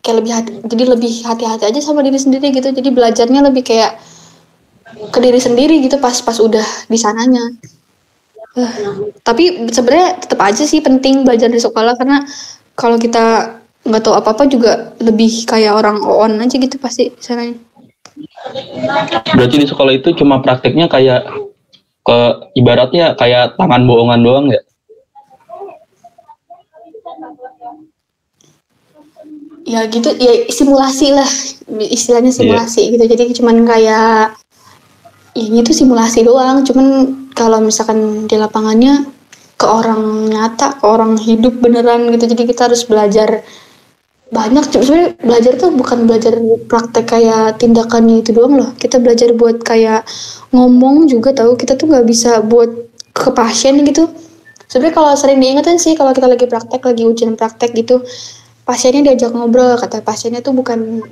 kayak jadi lebih hati-hati aja sama diri sendiri gitu. Jadi belajarnya lebih kayak ke diri sendiri gitu pas udah di sananya. Tapi sebenarnya tetap aja sih penting belajar di sekolah karena kalau kita nggak tahu apa-apa juga lebih kayak orang on aja gitu pasti di sananya. Berarti di sekolah itu cuma prakteknya kayak ibaratnya kayak tangan bohongan doang ya? Ya gitu, ya simulasi lah, istilahnya simulasi gitu. Jadi cuman kayak ini tuh simulasi doang. Cuman kalau misalkan di lapangannya ke orang nyata, ke orang hidup beneran gitu. Jadi kita harus belajar banyak. Sebenarnya belajar tuh bukan belajar praktek kayak tindakannya itu doang loh. Kita belajar buat kayak ngomong juga tahu. Kita tuh nggak bisa buat ke pasien gitu. Sebenarnya kalau sering diingetin sih kalau kita lagi praktek, lagi ujian praktek gitu, pasiennya diajak ngobrol, kata pasiennya tuh bukan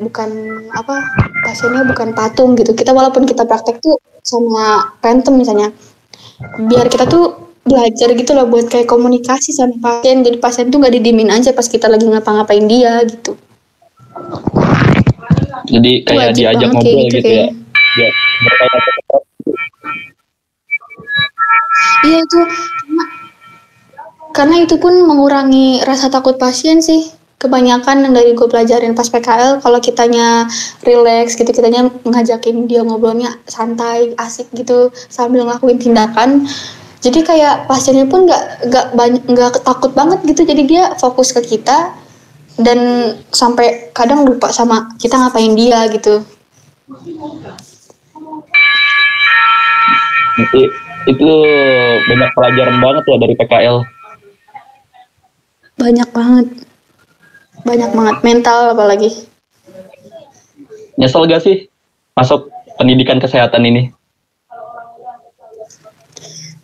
pasiennya bukan patung gitu. Kita walaupun kita praktek tuh sama phantom misalnya, biar kita tuh belajar gitu loh buat kayak komunikasi sama pasien. Jadi pasien tuh nggak didimin aja pas kita lagi ngapa-ngapain dia gitu. Jadi kayak diajak ngobrol gitu ya. Ya, iya itu karena itu pun mengurangi rasa takut pasien sih. Kebanyakan yang dari gue pelajarin pas PKL, kalau kitanya relax gitu, kitanya ngajakin dia ngobrolnya santai, asik gitu sambil ngelakuin tindakan. Jadi kayak pasiennya pun nggak takut banget gitu. Jadi dia fokus ke kita dan sampai kadang lupa sama kita ngapain dia gitu. Itu banyak pelajaran banget ya dari PKL. Banyak banget mental apalagi. Nyesel gak sih masuk pendidikan kesehatan ini?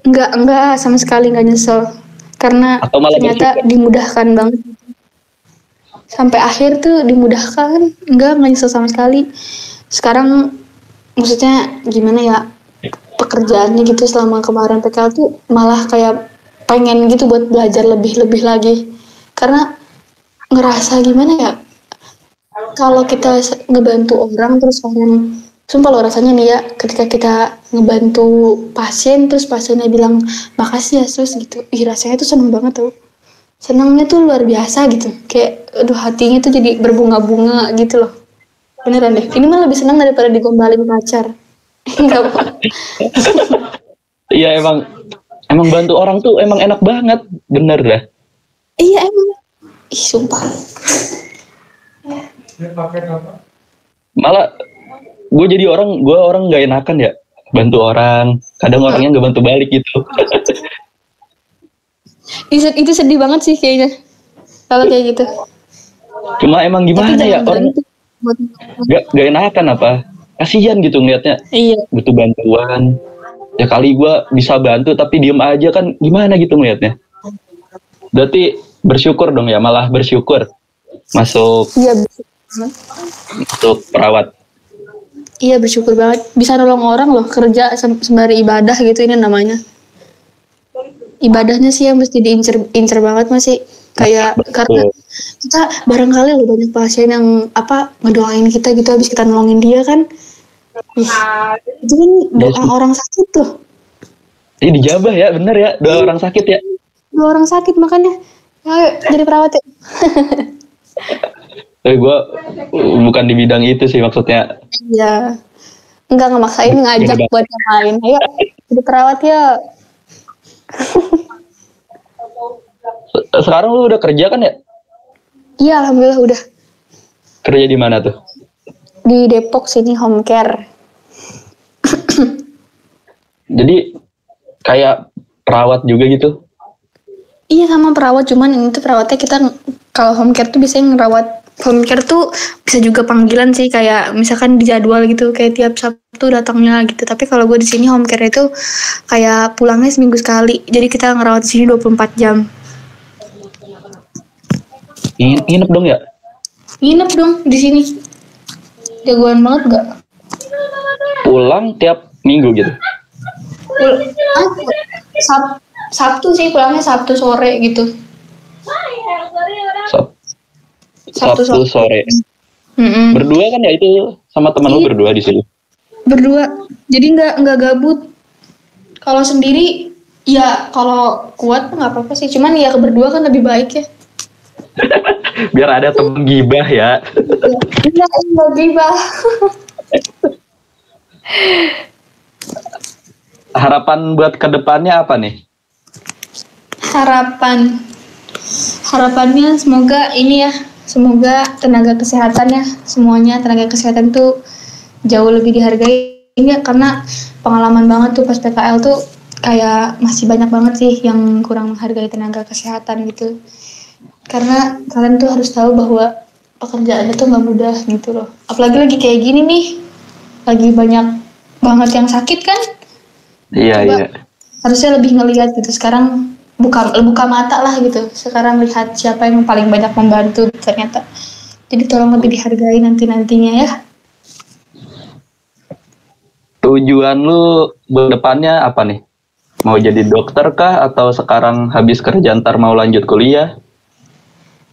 Enggak sama sekali nggak nyesel karena ternyata dimudahkan banget sampai akhir tuh dimudahkan, nggak nyesel sama sekali. Sekarang maksudnya gimana ya, pekerjaannya gitu selama kemarin PKL tuh malah kayak pengen gitu buat belajar lebih lagi karena ngerasa gimana ya, kalau kita ngebantu orang terus orang, sumpah loh rasanya nih ya, ketika kita ngebantu pasien terus pasiennya bilang makasih ya sus gitu, rasanya tuh seneng banget tuh, senangnya tuh luar biasa gitu, kayak aduh hatinya tuh jadi berbunga-bunga gitu loh, beneran deh. Ini mah lebih senang daripada digombalin pacar. Enggak apa. Iya emang bantu orang tuh emang enak banget, bener dah. Iya emang. Sumpah. Malah gue orang nggak enakan ya bantu orang, kadang orangnya nggak bantu balik gitu. Itu sedih banget sih kayaknya kalau kayak gitu. Cuma emang gimana ya, orang nggak enakan apa, kasihan gitu ngeliatnya. Iya. Butuh bantuan ya, kali gue bisa bantu tapi diem aja kan gimana gitu ngeliatnya. Berarti bersyukur dong ya, malah bersyukur masuk untuk perawat. Iya bersyukur banget bisa nolong orang loh, kerja sembari ibadah gitu, ini namanya ibadahnya sih yang mesti diincer banget masih kayak. Betul. Karena kita barangkali loh banyak pasien yang ngedoain kita gitu habis kita nolongin dia kan. Itu kan doa orang sakit tuh. Ini dijabah ya, bener ya, doa orang sakit ya. Doa orang sakit makanya ayo jadi perawat ya. Gue bukan di bidang itu sih maksudnya. Iya. Enggak ngemaksain, ngajak buat yang lain. Ayo jadi perawat ya. Sekarang lu udah kerja kan ya? Iya alhamdulillah udah. Kerja di mana tuh? Di Depok sini, home care. Jadi kayak perawat juga gitu? Iya sama perawat, cuman ini tuh perawatnya kita kalau home care tuh biasanya ngerawat. Home care tuh bisa juga panggilan sih, kayak misalkan di jadwal gitu, kayak tiap Sabtu datangnya gitu. Tapi kalau gue di sini home care itu kayak pulangnya seminggu sekali. Jadi kita ngerawat di sini 24 jam. Nginep dong ya? Nginep dong di sini. Jagoan banget gak? Pulang tiap minggu gitu? Sabtu sih, pulangnya Sabtu sore gitu. Sabtu sore. Berdua kan ya itu sama teman lu berdua di sini? Berdua. Jadi nggak gabut. Kalau sendiri ya kalau kuat nggak apa-apa sih. Cuman ya berdua kan lebih baik ya. Biar ada temen gibah ya. Iya, enggak gibah. Harapan buat kedepannya apa nih? Harapannya semoga ini ya, semoga tenaga kesehatan ya, semuanya tenaga kesehatan tuh jauh lebih dihargai ya, karena pengalaman banget tuh pas PKL tuh kayak masih banyak banget sih yang kurang menghargai tenaga kesehatan gitu. Karena kalian tuh harus tahu bahwa pekerjaannya tuh nggak mudah gitu loh. Apalagi lagi kayak gini nih, lagi banyak banget yang sakit kan. Iya. Harusnya lebih ngelihat gitu. Sekarang buka mata lah gitu. Sekarang lihat siapa yang paling banyak membantu ternyata. Jadi tolong lebih dihargai nantinya ya. Tujuan lu berdepannya apa nih? Mau jadi dokter kah atau sekarang habis kerja ntar mau lanjut kuliah?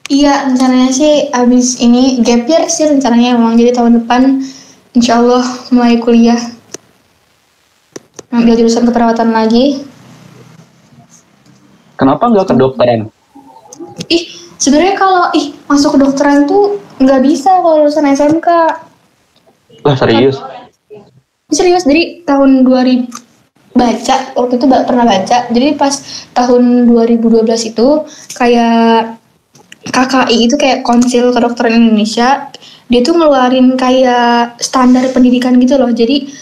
Iya, rencananya sih abis ini gap year sih rencananya memang. Jadi tahun depan insya Allah mulai kuliah. Ambil jurusan keperawatan lagi. Kenapa nggak kedokteran? Sebenarnya kalau masuk kedokteran tuh nggak bisa kalau lulusan SMK. Wah serius? Serius, dari tahun 2000 baca, waktu itu pernah baca. Jadi pas tahun 2012 itu kayak KKI itu kayak Konsil Kedokteran Indonesia, dia tuh ngeluarin kayak standar pendidikan gitu loh. Jadi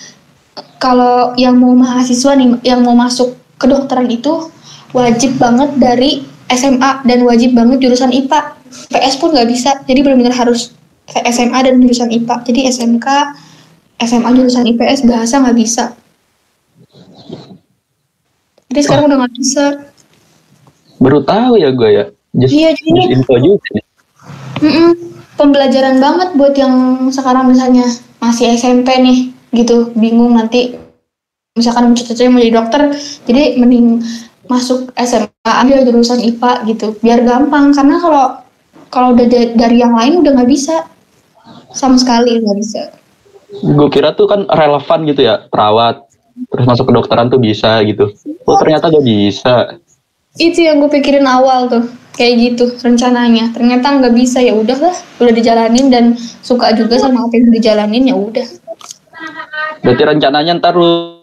kalau yang mau mahasiswa nih, yang mau masuk kedokteran itu wajib banget dari SMA dan wajib banget jurusan IPA. PS pun nggak bisa, jadi benar-benar harus SMA dan jurusan IPA. Jadi SMK, SMA jurusan IPS, bahasa nggak bisa. Jadi sekarang udah nggak bisa. Baru tahu ya gue ya. Just info juga nih. Pembelajaran banget buat yang sekarang misalnya masih SMP nih gitu, bingung nanti misalkan cita-citanya mau jadi dokter, jadi mending masuk SMA ambil jurusan IPA gitu biar gampang. Karena kalau udah dari yang lain udah nggak bisa, sama sekali nggak bisa. Gue kira tuh kan relevan gitu ya, perawat terus masuk kedokteran tuh bisa gitu. Oh ternyata gak bisa. Itu yang gue pikirin awal tuh, kayak gitu rencananya. Ternyata nggak bisa, ya udahlah, udah dijalanin dan suka juga sama apa yang dijalanin, ya udah. Berarti rencananya ntar lu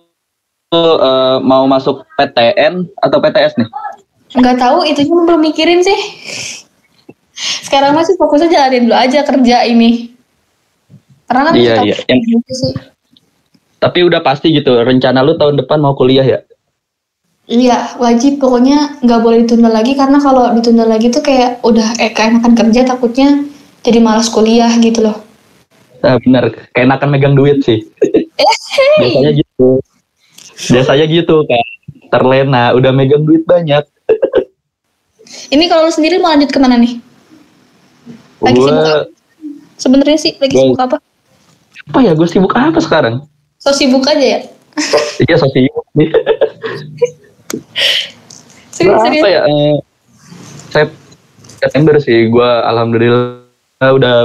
mau masuk PTN atau PTS nih? Nggak tahu, itu cuma belum mikirin sih. Sekarang masih fokusnya jalanin dulu aja kerja ini. Karena kan iya. gitu sih. Tapi udah pasti gitu, rencana lu tahun depan mau kuliah ya? Iya, wajib. Pokoknya nggak boleh ditunda lagi, karena kalau ditunda lagi tuh kayak udah keenakan kerja, takutnya jadi malas kuliah gitu loh. Nah, bener, keenakan megang duit sih. Biasanya gitu kan, terlena, udah megang duit banyak. Ini kalau lu sendiri mau lanjut kemana nih? Lagi sibuk apa? Sebenarnya sih lagi sibuk apa? Apa ya, gue sibuk apa sekarang? So sibuk aja ya? Iya, so sibuk nih. Serius. Apa ya? September sih, gue alhamdulillah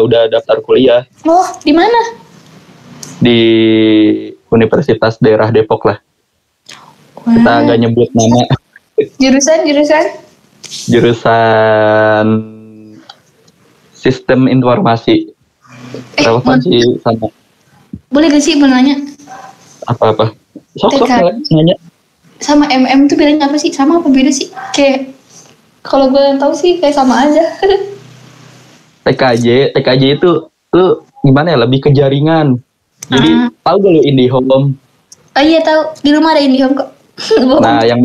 udah daftar kuliah. Oh, di mana? Di Universitas Daerah Depok lah. Wow. Kita nggak nyebut nama. Jurusan? Jurusan Sistem Informasi. Relevansi sama. Boleh gak sih mau nanya? Apa? Sok nanya. Sama MM tuh bedanya apa sih? Sama apa beda sih? Kayak kalau gue yang tahu sih kayak sama aja. TKJ itu tuh gimana ya, lebih ke jaringan. Jadi tahu gak lu IndiHome? Oh iya tahu, di rumah ada IndiHome kok. Nah, yang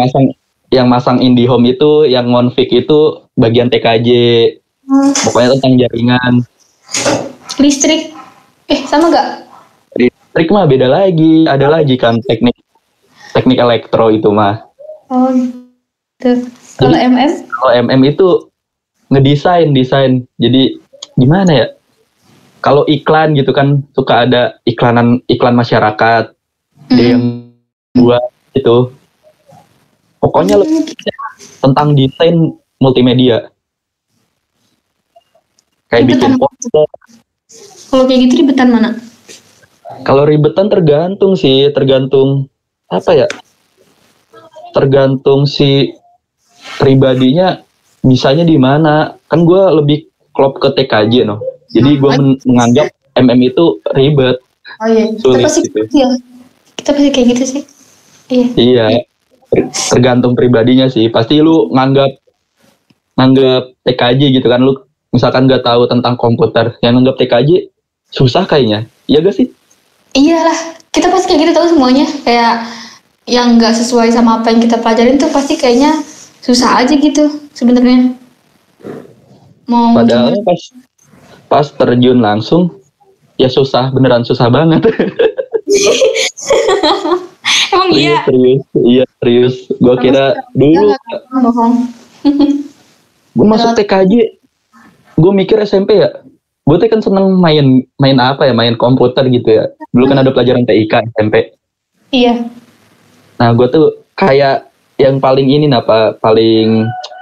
yang masang IndiHome itu, yang ngonfig itu bagian TKJ. Pokoknya tentang jaringan. Listrik, sama gak? Listrik mah beda lagi, ada lagi kan teknik elektro itu mah. Oh gitu. Kalau MM? Kalau MM itu ngedesain. Jadi gimana ya? Kalau iklan gitu kan suka ada iklan masyarakat. Dia yang buat itu. Pokoknya lebih tentang desain multimedia. Kayak bikin poster. Kalau kayak gitu ribetan mana? Kalau ribetan tergantung apa ya? Tergantung si pribadinya bisanya di mana. Kan gue lebih klop ke TKJ no. Jadi gue menganggap MM itu ribet. Oh iya. Sulit gitu. Kita pasti kayak gitu sih. Iya. Tergantung pribadinya sih. Pasti lu nganggap TKJ gitu kan, lu misalkan nggak tahu tentang komputer, yang nganggap TKJ susah kayaknya. Iya gak sih? Iyalah, kita pasti kayak gitu tahu semuanya. Kayak yang nggak sesuai sama apa yang kita pelajarin tuh pasti kayaknya susah aja gitu sebenarnya. Padahal pas terjun langsung ya susah, beneran susah banget. Emang iya. Serius. Gue kira dulu gue masuk TKJ, gue mikir SMP ya, gue tuh kan seneng main apa ya, main komputer gitu ya. Dulu kan ada pelajaran TIK SMP. Iya. Nah gue tuh kayak yang paling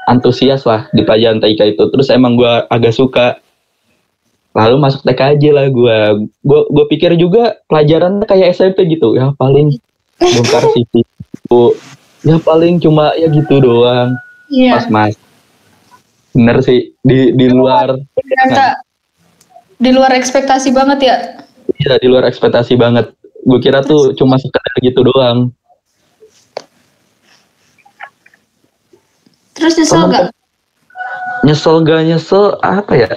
antusias lah di pelajaran TIK itu. Terus emang gue agak suka. Lalu masuk TKJ lah gue pikir juga pelajarannya kayak SMP gitu ya, paling bongkar CV, ya paling cuma ya gitu doang. Iya. Pas bener sih di luar. Di luar ekspektasi banget ya. Iya, di luar ekspektasi banget. Gue kira tuh cuma sekedar gitu doang. Terus nyesel gak? Nyesel apa ya?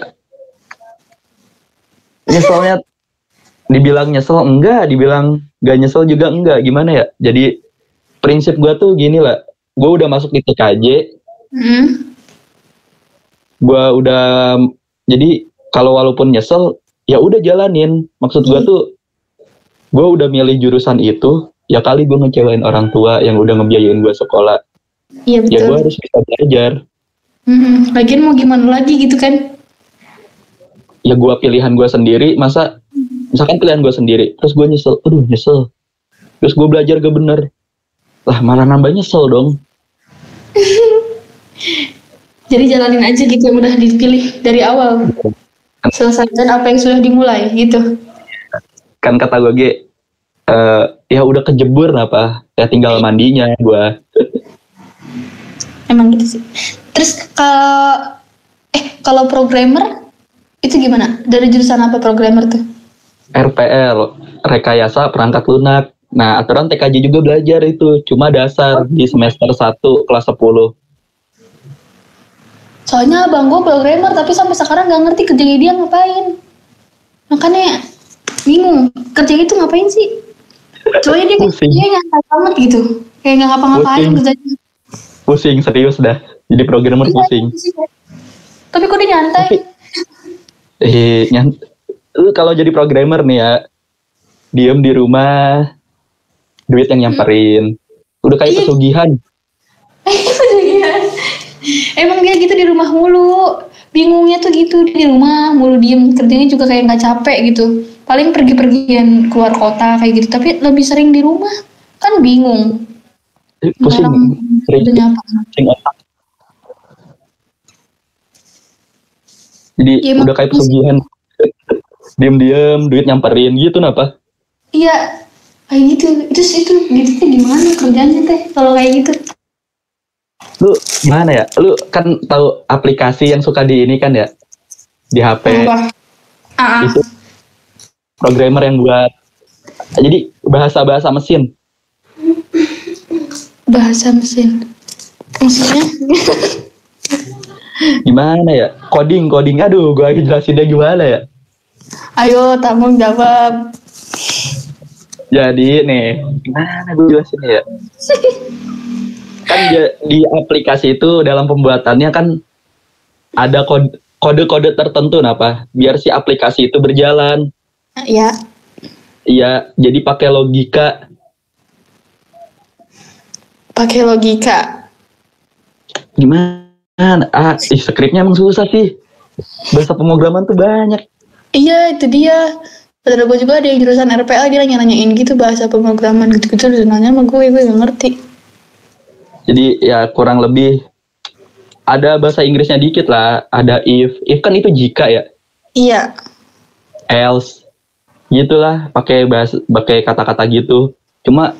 Nyeselnya dibilang nyesel enggak, dibilang gak nyesel juga enggak, gimana ya? Jadi prinsip gue tuh gini lah, gue udah masuk di TKJ, gue udah, jadi kalau walaupun nyesel ya udah jalanin. Maksud gue tuh gue udah milih jurusan itu, ya kali gue ngecewain orang tua yang udah ngebiayain gue sekolah. Iya betul. Ya gue harus bisa belajar. Lagian mau gimana lagi gitu kan? Ya gue pilihan gue sendiri, misalkan pilihan gue sendiri, terus gue nyesel, terus gue belajar gak bener, lah malah nambah nyesel dong. Jadi jalanin aja gitu yang udah dipilih dari awal, selesaikan apa yang sudah dimulai gitu. Kan kata gue ya udah kejebur apa, ya tinggal mandinya gue. Emang gitu sih. Terus kalau programmer itu gimana? Dari jurusan apa programmer tuh? RPL, rekayasa perangkat lunak. Nah, aturan TKJ juga belajar itu, cuma dasar di semester 1 kelas 10. Soalnya abang gue programmer tapi sampai sekarang gak ngerti kerjanya dia ngapain. Makanya bingung, kerjanya itu ngapain sih? Soalnya dia nyantai banget gitu. Kayak gak ngapa-ngapain kerjanya. Pusing, serius dah. Jadi programmer pusing. Tapi kok dia nyantai? Lu kalau jadi programmer nih ya, diem di rumah, duit yang nyamperin, udah kayak pesugihan. Emang dia gitu di rumah mulu, bingungnya tuh gitu, di rumah mulu diem, kerjanya juga kayak nggak capek gitu, paling pergi-pergian keluar kota kayak gitu, tapi lebih sering di rumah, kan bingung. Pusing otak. Jadi ya, udah kayak pesugihan. Diem-diem, duit nyamperin gitu napa? Iya, kayak gitu. Itu gitu gimana kerjanya teh kalau kayak gitu? Lu gimana ya? Lu kan tahu aplikasi yang suka di ini kan ya? Di HP. Itu programmer yang buat, jadi bahasa mesin. Bahasa mesin. Maksudnya? Gimana ya? Coding. Aduh, gue lagi jelasinnya gimana ya? Ayo, tanggung jawab. Jadi nih, gimana gue jelasin ya? Kan di aplikasi itu dalam pembuatannya kan ada kode-kode tertentu biar si aplikasi itu berjalan. Ya. Iya, jadi pakai logika. Pakai logika. Gimana? Skripnya emang susah sih. Bahasa pemrograman tuh banyak. Iya, itu dia. Padahal gue juga ada yang jurusan RPA, dia nanya-nanyain gitu bahasa pemrograman gitu-gitu. Dan nanya sama gue gak ngerti. Jadi ya kurang lebih ada bahasa Inggrisnya dikit lah. Ada if kan itu jika ya. Iya. Else, gitulah. Pakai kata-kata gitu. Cuma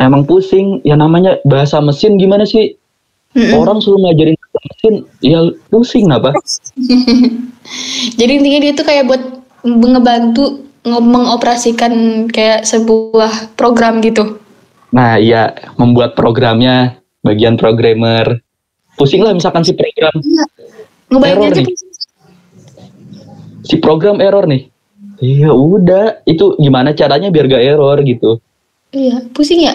emang pusing. Ya namanya bahasa mesin gimana sih? Orang suruh ngajarin mesin, ya pusing apa? Jadi intinya dia tuh kayak buat ngebantu mengoperasikan kayak sebuah program gitu. Nah iya, membuat programnya, bagian programmer. Pusing lah misalkan si program Ngebayangin aja nih. Si program error nih. Iya udah, itu gimana caranya biar gak error gitu. Iya, pusing ya?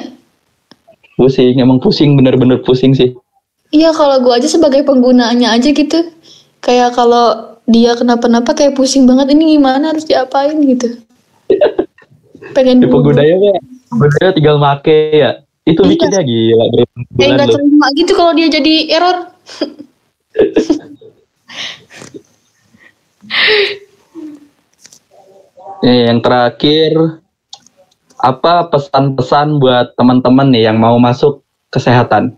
Pusing, emang pusing, bener-bener pusing sih. Iya, kalau gue aja sebagai penggunaannya aja gitu. Kayak kalau dia kenapa-napa kayak pusing banget, ini gimana harus diapain gitu. Pengen di penggunanya tinggal make ya. Itu bikinnya gila. Kayak gak terima gitu kalau dia jadi error. Yang terakhir, apa pesan-pesan buat teman-teman nih yang mau masuk kesehatan?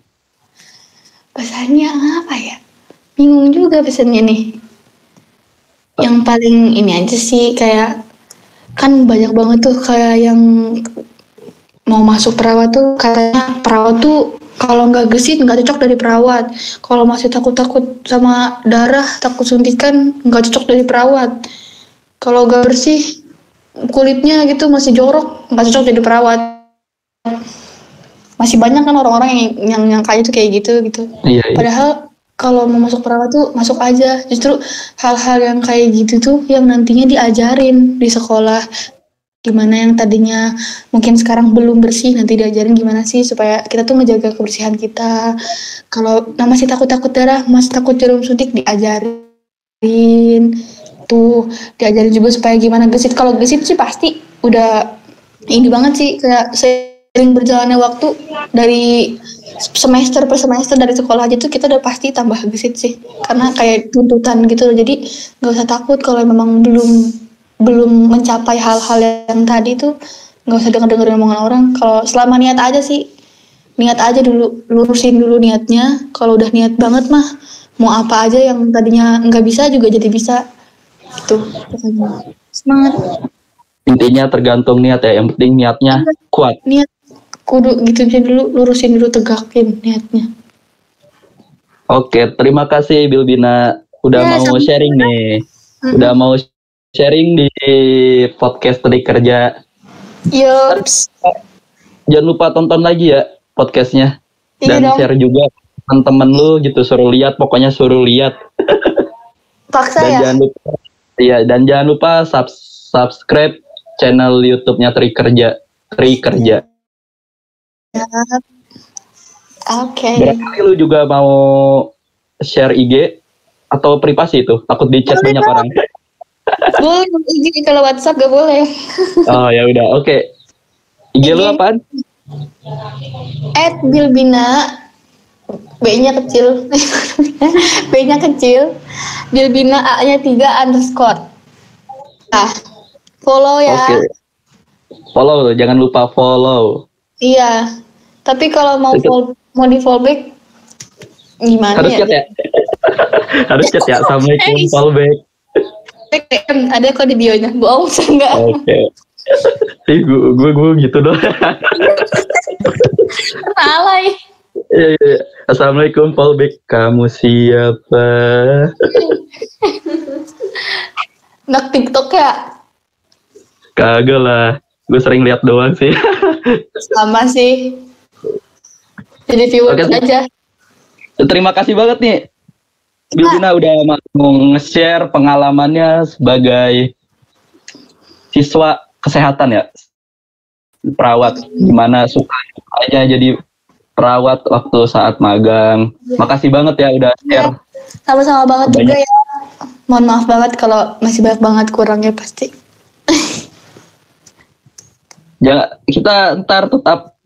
Pesannya apa ya? Bingung juga pesannya nih. Yang paling ini aja sih kayak kan banyak banget tuh kayak yang mau masuk perawat tuh katanya perawat tuh kalau nggak gesit nggak cocok dari perawat. Kalau masih takut-takut sama darah, takut suntikan nggak cocok dari perawat. Kalau nggak bersih kulitnya gitu masih jorok nggak cocok jadi perawat. Masih banyak kan orang-orang yang kayak itu kayak gitu. Iya. Padahal kalau mau masuk perawat tuh masuk aja. Justru hal-hal yang kayak gitu tuh yang nantinya diajarin di sekolah. Gimana yang tadinya mungkin sekarang belum bersih, nanti diajarin gimana sih supaya kita tuh ngejaga kebersihan kita. Kalau masih takut-takut darah, masih takut jarum suntik, diajarin. Tuh, diajarin juga supaya gimana gesit. Kalau gesit sih pasti udah ini banget sih, kayak sering berjalannya waktu dari semester per semester dari sekolah aja tuh kita udah pasti tambah gesit sih. Karena kayak tuntutan gitu loh. Jadi nggak usah takut kalau memang belum mencapai hal-hal yang tadi tuh nggak usah dengerin omongan orang. Kalau selama niat aja sih, niat aja dulu, lurusin dulu niatnya. Kalau udah niat banget mah mau apa aja yang tadinya nggak bisa juga jadi bisa. Gitu pokoknya. Semangat. Intinya tergantung niat ya. Yang penting niatnya kuat. Niat kudu gitu aja dulu, lurusin dulu, tegakin niatnya. Oke, terima kasih Bilbina udah mau sharing nih. Udah mau sharing di podcast Trik Kerja. Yups. Jangan lupa tonton lagi ya podcastnya. Dan share juga teman-teman lu gitu, suruh lihat, pokoknya suruh lihat. Paksa ya. Dan jangan lupa subscribe channel YouTube-nya Trik Kerja. Oke. Berarti lu juga mau share IG atau privasi itu? Takut di-chat banyak orang. Boleh, IG kalau WhatsApp gak boleh. Oh ya udah, oke. IG lu apaan? @bilbina, B-nya kecil. B-nya kecil. Bilbina A-nya 3_. Follow ya. Oke. Follow, jangan lupa follow. Iya. Tapi kalau mau di fallback gimana harus chat ya? Harus chat ya. Assalamualaikum fallback. Ada kok di bio-nya. Bohong enggak? Oke. Gue gitu doang. Alay. Iya. Assalamualaikum fallback. Kamu siapa? Nak TikTok ya? Kagak lah. Gue sering lihat doang sih. Sama sih. Jadi viewers aja. Terima kasih banget nih Bilbina udah mau nge-share pengalamannya sebagai siswa kesehatan ya, perawat, gimana sukanya jadi perawat waktu saat magang. Makasih banget ya udah share. Sama-sama banget juga ya. Mohon maaf banget kalau masih banyak banget kurangnya pasti. Kita ntar tetap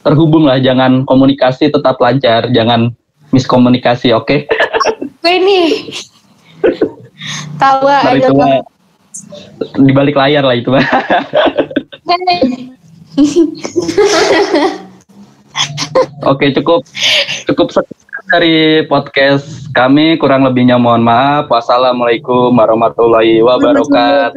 terhubung lah, jangan komunikasi tetap lancar, jangan miskomunikasi, oke? Gue nih tawa itu mah di balik layar lah itu mah. Oke, cukup sekian dari podcast kami, kurang lebihnya mohon maaf. Wassalamualaikum warahmatullahi wabarakatuh.